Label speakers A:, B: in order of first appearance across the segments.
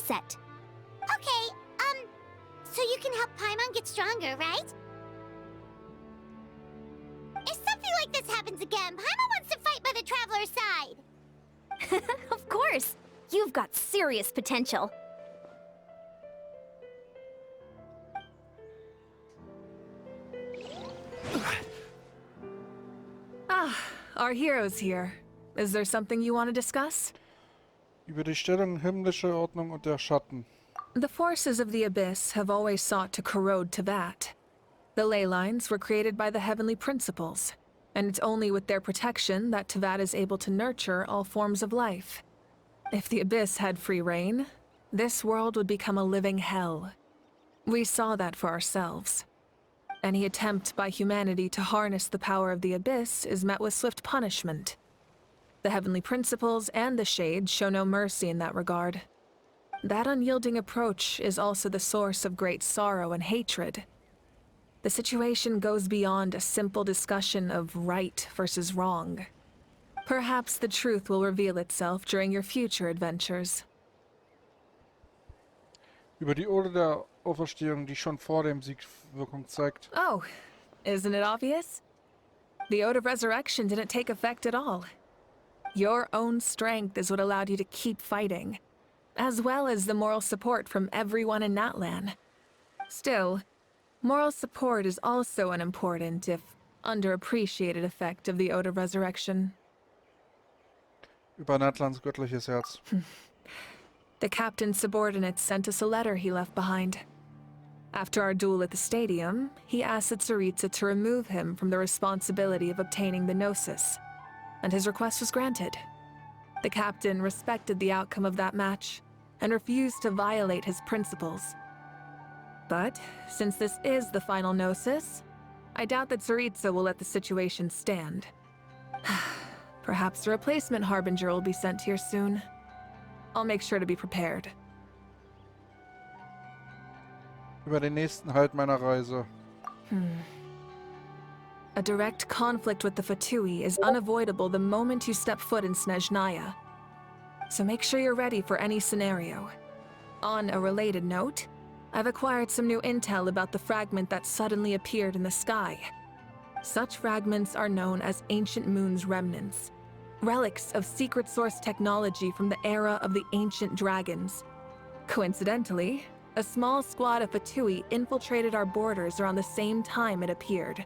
A: reset. Okay, so you can help Paimon get stronger, right? If something like this happens again, Paimon wants to fight by the Traveler's side. Of course! You've got serious potential.
B: Our hero's here. Is there something you want to discuss?
C: Über die Stellung himmlischer Ordnung und der Schatten.
B: The forces of the Abyss have always sought to corrode Tevat. The ley lines were created by the heavenly principles, and it's only with their protection that Tevat is able to nurture all forms of life. If the Abyss had free reign, this world would become a living hell. We saw that for ourselves. Any attempt by humanity to harness the power of the Abyss is met with swift punishment. The heavenly principles and the Shades show no mercy in that regard. That unyielding approach is also the source of great sorrow and hatred. The situation goes beyond a simple discussion of right versus wrong. Perhaps the truth will reveal itself during your future adventures.
C: Über die Ode der Auferstehung, die schon vor dem Sieg Wirkung zeigt.
B: Oh, isn't it obvious? The Ode of Resurrection didn't take effect at all. Your own strength is what allowed you to keep fighting, as well as the moral support from everyone in Natlan. Still, moral support is also an important, if underappreciated, effect of the Ode of Resurrection.
C: Über Natlans göttliches Herz.
B: The captain's subordinates sent us a letter he left behind. After our duel at the stadium, he asked Tsaritsa to remove him from the responsibility of obtaining the Gnosis, and his request was granted. The captain respected the outcome of that match, and refused to violate his principles. But, since this is the final Gnosis, I doubt that Tsaritsa will let the situation stand. Perhaps a replacement Harbinger will be sent here soon. I'll make sure to be prepared.
C: Über den nächsten Halt meiner Reise.
B: A direct conflict with the Fatui is unavoidable the moment you step foot in Snezhnaya. So make sure you're ready for any scenario. On a related note, I've acquired some new intel about the fragment that suddenly appeared in the sky. Such fragments are known as Ancient Moon's remnants, relics of secret source technology from the era of the ancient dragons. Coincidentally, a small squad of Fatui infiltrated our borders around the same time it appeared.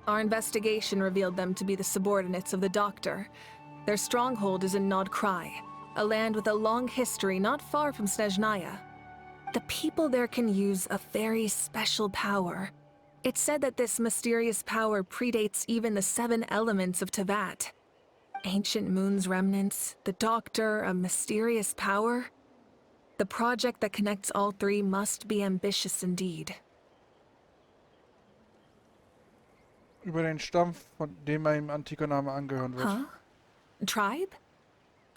B: Our investigation revealed them to be the subordinates of the Doctor. Their stronghold is in Nod Krai, a land with a long history not far from Snezhnaya. The people there can use a very special power. It's said that this mysterious power predates even the 7 elements of Tevat. Ancient Moon's remnants, the Doctor, a mysterious power. The project that connects all three must be ambitious indeed.
C: Über den Stamm, von dem ein antiker Name angehören wird.
B: Huh? Tribe?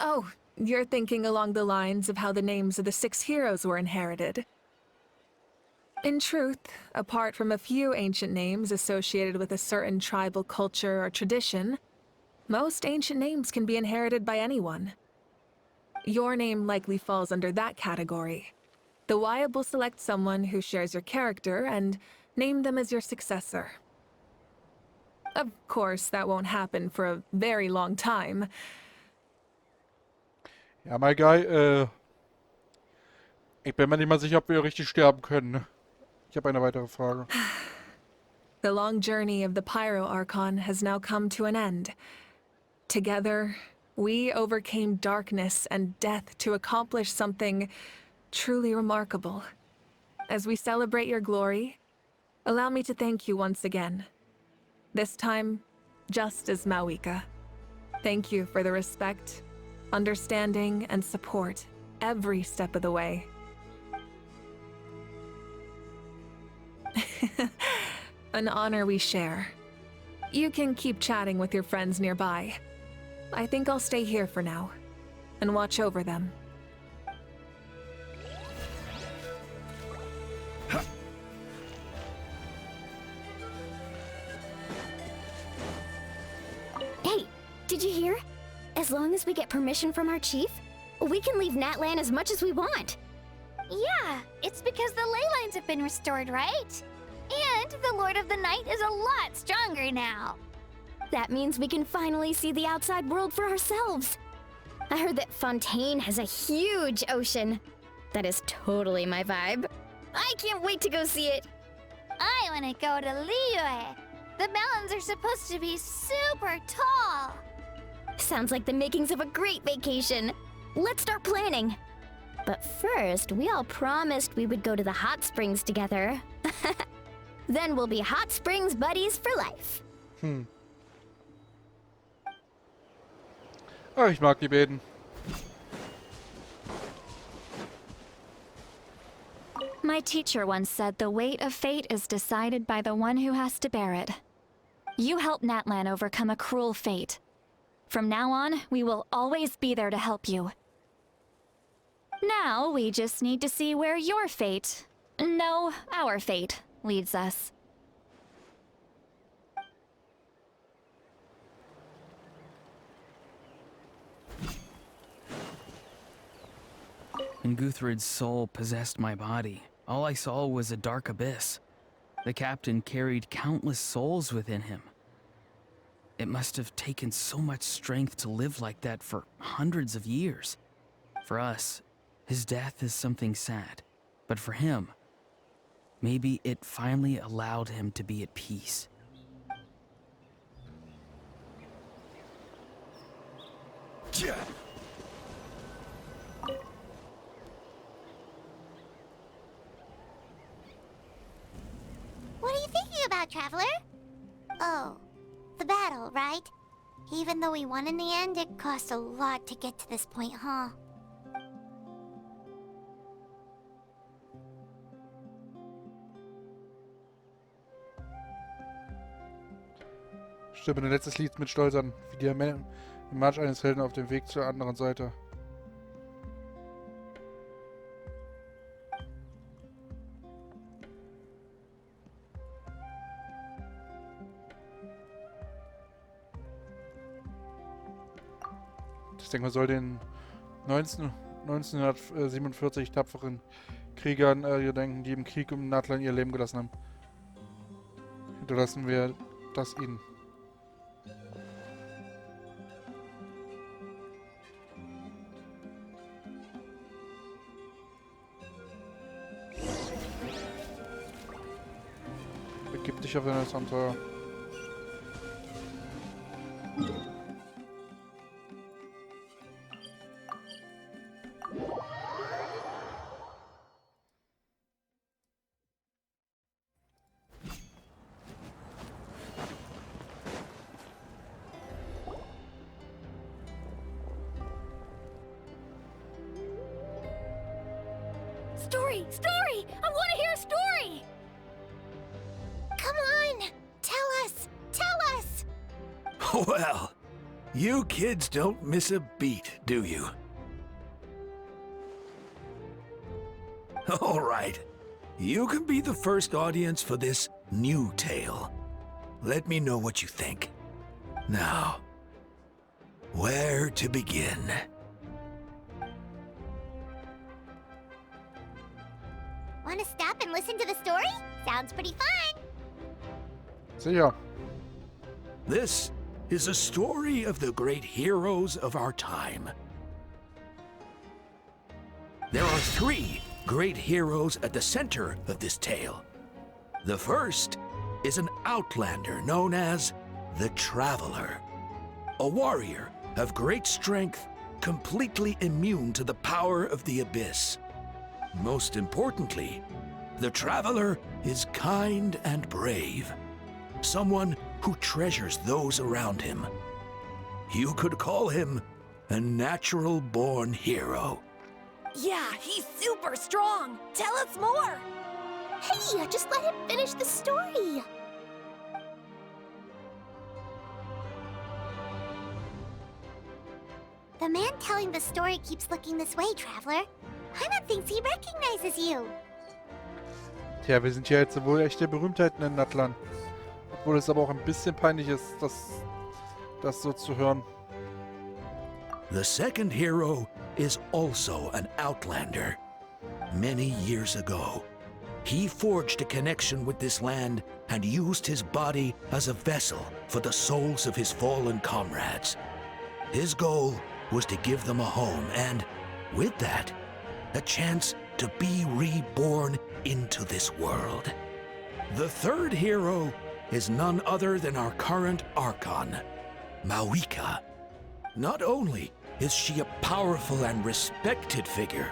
B: Oh, you're thinking along the lines of how the names of the 6 heroes were inherited. In truth, apart from a few ancient names associated with a certain tribal culture or tradition, most ancient names can be inherited by anyone. Your name likely falls under that category. The Wyab will select someone who shares your character and name them as your successor. Of course, that won't happen for a very long time.
C: Ja, my guy, ich bin mir nicht mal sicher, ob wir richtig sterben können. Ich habe eine weitere Frage.
B: The long journey of the Pyro Archon has now come to an end. Together, we overcame darkness and death to accomplish something truly remarkable. As we celebrate your glory, allow me to thank you once again. This time, just as Mawika. Thank you for the respect, understanding, and support every step of the way. An honor we share. You can keep chatting with your friends nearby. I think I'll stay here for now, and watch over them.
A: Hey, did you hear? As long as we get permission from our chief, We can leave Natlan as much as we want. Yeah, it's because the ley lines have been restored, right? And the Lord of the Night is a lot stronger now. That means we can finally see the outside world for ourselves. I heard that Fontaine has a huge ocean. That is totally my vibe. I can't wait to go see it. I want to go to Liyue. The mountains are supposed to be super tall. Sounds like the makings of a great vacation. Let's start planning. But first, we all promised we would go to the hot springs together. Then we'll be hot springs buddies for life.
C: Oh, ich mag die beiden.
D: My teacher once said the weight of fate is decided by the one who has to bear it. You helped Natlan overcome a cruel fate. From now on, we will always be there to help you. Now, we just need to see where your fate, no, our fate, leads us.
E: When Guthred's soul possessed my body, all I saw was a dark abyss. The captain carried countless souls within him. It must have taken so much strength to live like that for hundreds of years. For us, his death is something sad. But for him, maybe it finally allowed him to be at peace.
A: What are you thinking about, Traveler? Oh, the battle, right? Even though we won in the end, it cost a lot to get to this point, huh?
C: Stimme ein letztes Lied mit Stolz an, wie der Marsch eines Helden auf dem Weg zur anderen Seite. Ich denke, man soll den 1947 tapferen Kriegern gedenken, die im Krieg um Natlan ihr Leben gelassen haben. Hinterlassen wir das ihnen. Begib dich auf ein Abenteuer.
A: Story! Story! I want to hear a story! Come on! Tell us! Tell us!
F: Well, you kids don't miss a beat, do you? All right. You can be the first audience for this new tale. Let me know what you think. Now, where to begin?
A: Want to stop and listen to the story? Sounds pretty fun!
C: Sicher.
F: This is a story of the great heroes of our time. There are 3 great heroes at the center of this tale. The first is an outlander known as the Traveler, a warrior of great strength, completely immune to the power of the abyss. Most importantly, the Traveler is kind and brave, someone who treasures those around him. You could call him a natural-born hero.
A: Yeah, he's super strong! Tell us more! Hey, just let him finish the story! The man telling the story keeps looking this way, Traveler. Paimon thinks he recognizes you.
C: Tja, wir sind ja jetzt wohl echte Berühmtheiten in Natlan. Obwohl es aber auch ein bisschen peinlich ist, das so zu hören.
F: The second hero is also an outlander. Many years ago, he forged a connection with this land and used his body as a vessel for the souls of his fallen comrades. His goal was to give them a home and, with that, a chance to be reborn into this world. The third hero is none other than our current Archon, Mawika. Not only is she a powerful and respected figure,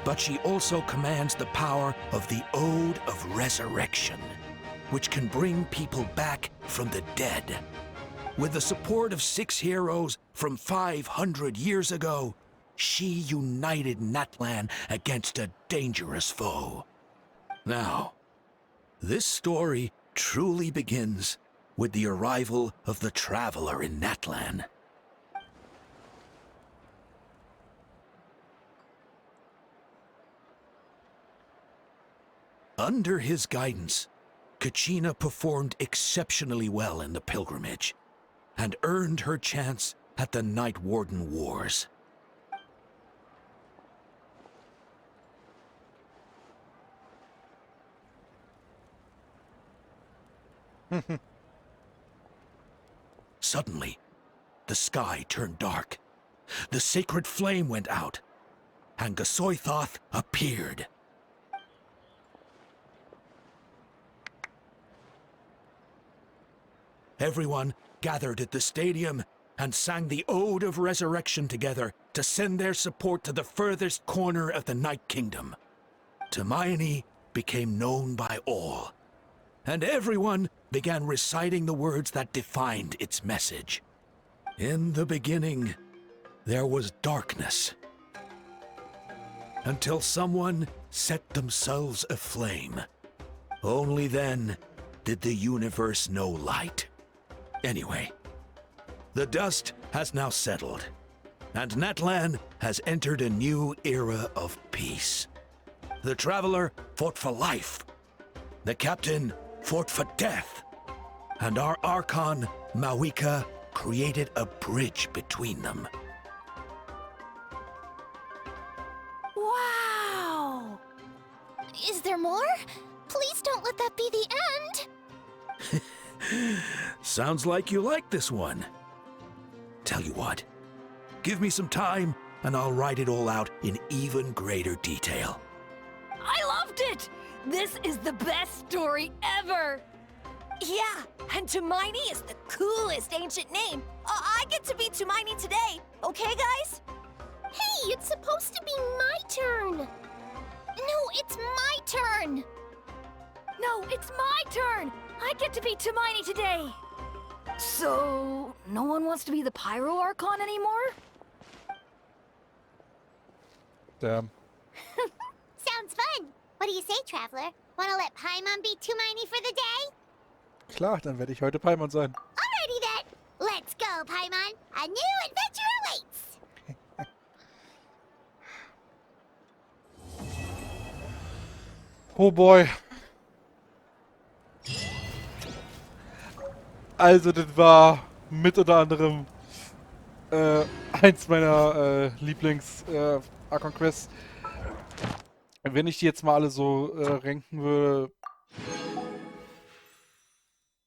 F: but she also commands the power of the Ode of Resurrection, which can bring people back from the dead. With the support of 6 heroes from 500 years ago, she united Natlan against a dangerous foe. Now, this story truly begins with the arrival of the Traveler in Natlan. Under his guidance, Kachina performed exceptionally well in the pilgrimage and earned her chance at the Night Warden Wars. Suddenly, the sky turned dark. The sacred flame went out, and Gasoithoth appeared. Everyone gathered at the stadium and sang the Ode of Resurrection together to send their support to the furthest corner of the Night Kingdom. Hermione became known by all, and everyone began reciting the words that defined its message. In the beginning, there was darkness, until someone set themselves aflame. Only then did the universe know light. Anyway, the dust has now settled, and Natlan has entered a new era of peace. The Traveler fought for life, the Captain fought for death, and our Archon, Mawika, created a bridge between them.
A: Wow! Is there more? Please don't let that be the end!
F: Sounds like you like this one. Tell you what, give me some time and I'll write it all out in even greater detail.
G: I loved it! This is the best story ever! Yeah, and Tumaini is the coolest ancient name. I get to be Tumaini today, okay guys?
A: Hey, it's supposed to be my turn! No, it's my turn!
G: No, it's my turn! I get to be Tumaini today! So, no one wants to be the Pyro Archon anymore?
C: Damn.
A: Sounds fun! What do you say, Traveler? Wanna let Paimon be Tumaini for the day?
C: Klar, dann werde ich heute Paimon sein.
A: Alrighty then! Let's go, Paimon! A new adventure awaits!
C: Oh boy. Also, das war mit unter anderem eins meiner Lieblings-Archon-Quests. Wenn ich die jetzt mal alle so ranken würde,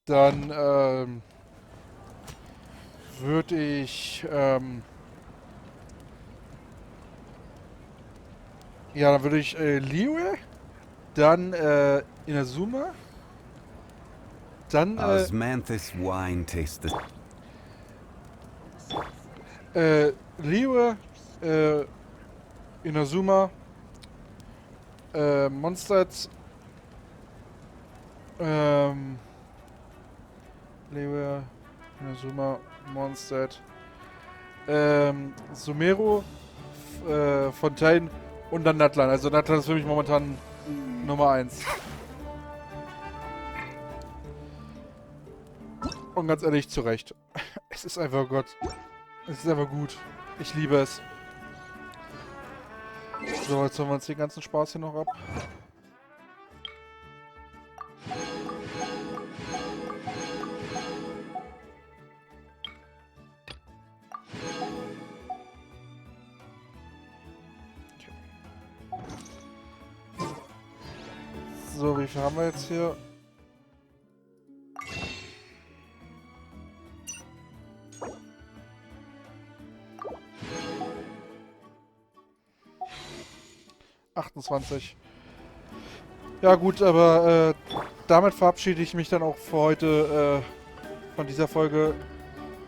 C: dann würde ich Liyue, dann Inazuma, dann
H: Osmanthus wine tastes
C: Liyue, Inazuma, Mondstadt, Liyue, Inazuma, Mondstadt, Sumeru, Fontaine und dann Natlan. Also Natlan ist für mich momentan Nummer 1. Und ganz ehrlich, zu Recht. Es ist einfach Gott. Es ist einfach gut. Ich liebe es. So, jetzt holen wir uns den ganzen Spaß hier noch ab. So, wie viel haben wir jetzt hier? Ja gut, aber damit verabschiede ich mich dann auch für heute von dieser Folge.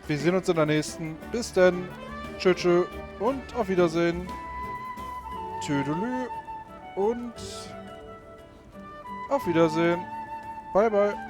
C: Wir sehen uns in der nächsten. Bis dann. Tschö, tschö und auf Wiedersehen. Tüdelü und auf Wiedersehen. Bye, bye.